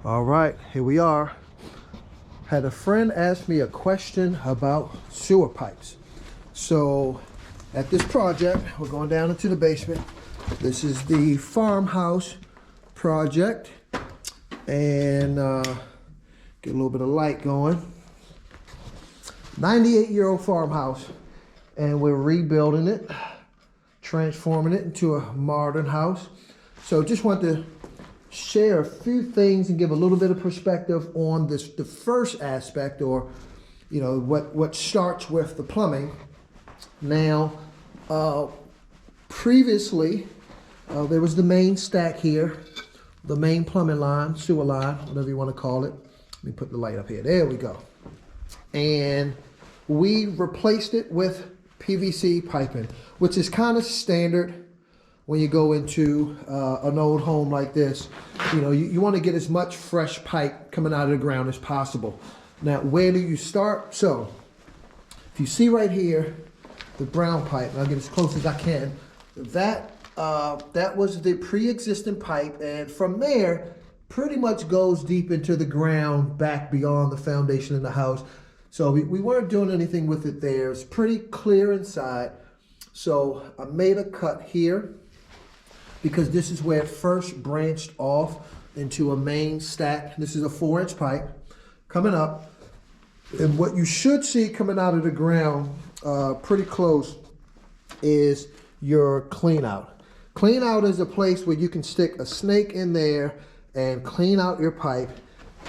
All right, here we are. Had a friend ask me a question about sewer pipes. So at this project, we're going down into the basement. This is the farmhouse project, and get a little bit of light going. 98-year-old farmhouse, and we're rebuilding it, transforming it into a modern house. So just want to share a few things and give a little bit of perspective on this, the first aspect, or what starts with the plumbing. Now, previously there was the main stack here, the main plumbing line, sewer line, whatever you want to call it. Let me put the light up here. There we go. And we replaced it with PVC piping, which is kind of standard when you go into an old home like this. You want to get as much fresh pipe coming out of the ground as possible. Now, where do you start? So, if you see right here, the brown pipe, and I'll get as close as I can, that was the pre-existing pipe, and from there, pretty much goes deep into the ground, back beyond the foundation of the house. So we weren't doing anything with it there. It's pretty clear inside. So I made a cut here, because this is where it first branched off into a main stack. This is a 4-inch pipe coming up. And what you should see coming out of the ground pretty close is your clean out. Clean out is a place where you can stick a snake in there and clean out your pipe.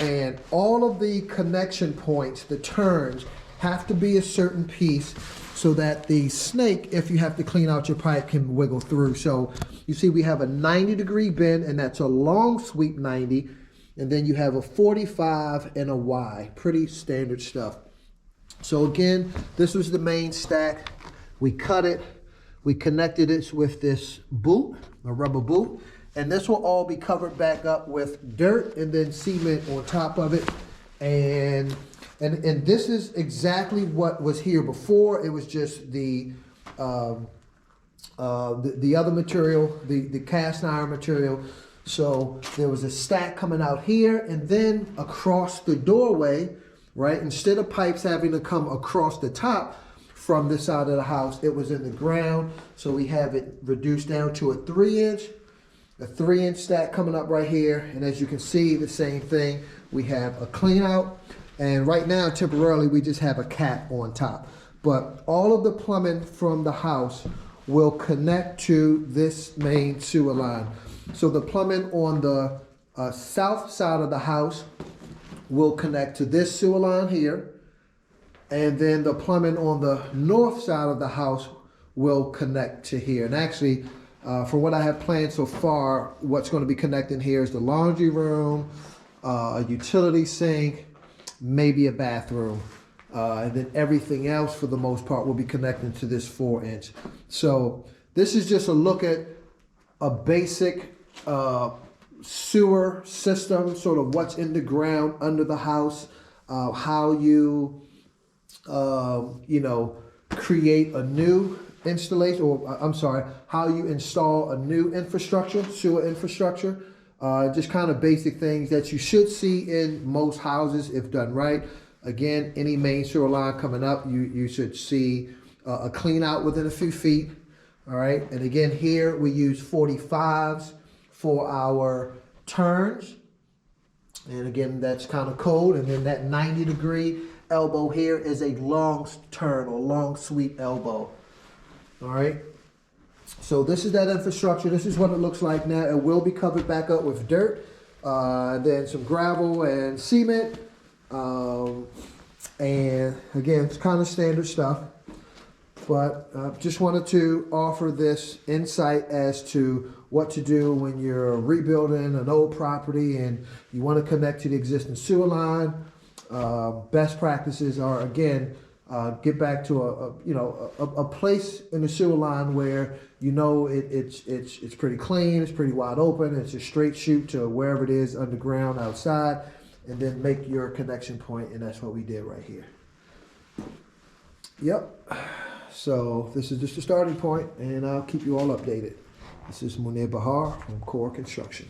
And all of the connection points, the turns, have to be a certain piece so that the snake, if you have to clean out your pipe, can wiggle through. So you see we have a 90-degree bend, and that's a long sweep 90. And then you have a 45 and a Y, pretty standard stuff. So again, this was the main stack. We cut it, we connected it with this boot, a rubber boot, and this will all be covered back up with dirt and then cement on top of it. And this is exactly what was here before. It was just the other material, the cast iron material. So there was a stack coming out here, and then across the doorway, right? Instead of pipes having to come across the top from this side of the house, it was in the ground. So we have it reduced down to a 3-inch. A 3-inch stack coming up right here, and as you can see, the same thing. We have a clean out, and right now, temporarily, we just have a cap on top. But all of the plumbing from the house will connect to this main sewer line. So the plumbing on the south side of the house will connect to this sewer line here, and then the plumbing on the north side of the house will connect to here. And actually, for what I have planned so far, what's going to be connecting here is the laundry room, a utility sink, maybe a bathroom. And then everything else, for the most part, will be connecting to this 4-inch. So this is just a look at a basic sewer system, sort of what's in the ground under the house, how you, create a new installation, or I'm sorry, how you install a new infrastructure, sewer infrastructure. Just kind of basic things that you should see in most houses if done right. Again, any main sewer line coming up, you should see a clean out within a few feet. All right, and again here we use 45s for our turns, and again that's kind of cold. And then that 90-degree elbow here is a long turn or long sweep elbow. All right, so this is that infrastructure. This is what it looks like now. It will be covered back up with dirt, then some gravel and cement, and again, it's kind of standard stuff. But just wanted to offer this insight as to what to do when you're rebuilding an old property and you want to connect to the existing sewer line. Best practices are, again, get back to a place in the sewer line where it's pretty clean, it's pretty wide open, it's a straight shoot to wherever it is underground outside, and then make your connection point, and that's what we did right here. Yep. So this is just a starting point, and I'll keep you all updated. This is Munir Bahar from Core Construction.